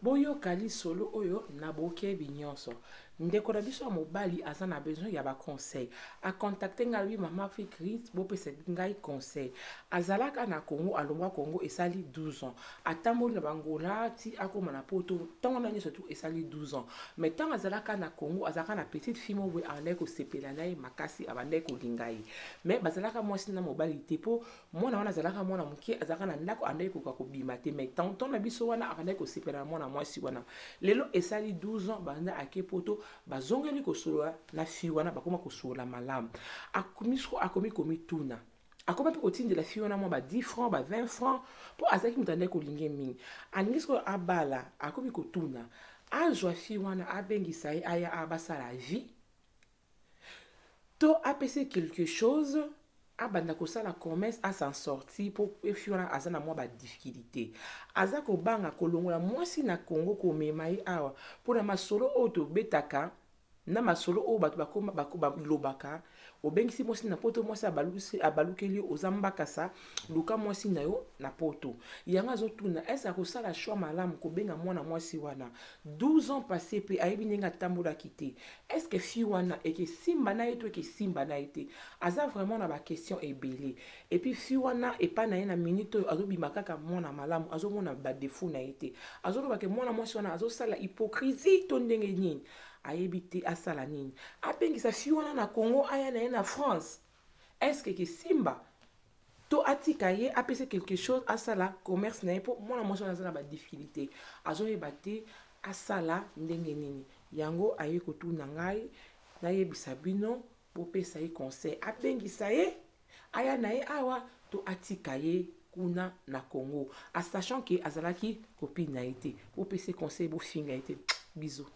boyoka lisolo oyo na bokebi nyonso. Ndeko na biso ya mobali aza na besoin ya ba conseil. A contacter ngai mama Afrique Riche bo pesa ngai conseil. Azalaka na Congo, alongwa Congo esali 12 ans. Atamboli na bangola ti akoma na poto tango na nyonso tout esali 12 ans. Mais tant azalaka na Congo, azalaka na petite fille mo we andai ko sepela na ye makasi abandai ko linga ye. Mais bazalaka mwasi na mobali te po mwana wana azalaka mwana muke azalaka na ndako andai ko bima te. Mais tant na biso wana akandai ko sepela na mwana mwasi wana. Lelo esali 12 ans banda ake poto bazongeli kosola na fi wana bakoma kosola malamu. Akomi komi tuna. Akoma pe kotindela fi wana mo ba 10 francs ba 20 francs po azaki mutandai ko linge mingi. Aningisko abala akomi kotuna. Azwa fi wana abengisa ye aya abasala vie. To apese quelque chose abanda kosala commerce à s'en sortir pour fiona azana mwa ba difficulté azako banga kolongola mwasi na Congo ko memayi awa pour na masolo oto betaka na masolo o batu bakoma lobaka obengisi mwasi na poto mwasi abalukeli ozambaka sa luka mwasi na yo na poto yanga zotuna esa kosala choix malamu ko benga mwana mwasi wana 12 ans passé pe ayebi ninga tambola kité est-ce que fi wana eke simba na yeto eke simba na été aza vraiment na ba question ebele et puis fi wana epa na ye na minute azobima kaka mwana malamu azomona ba défaut na été azoloba ke mwana mwasi wana azosala hypocrisie to ndenge nini ayebi asala nini apengisa fi wana na Congo aya na ye na France est-ce que simba to atika ye apese quelque chose asala commerce na ye po mwana mwasi wana azala ba difficulté azoyeba te asala ndenge nini yango aye kotuna ngai nayebisa bino bopesa ye conseil apengisa ye aya na ye awa to atika ye kuna na Congo a sachant que azalaki copine na ye te bopesa conseil bofinga ye te bisous.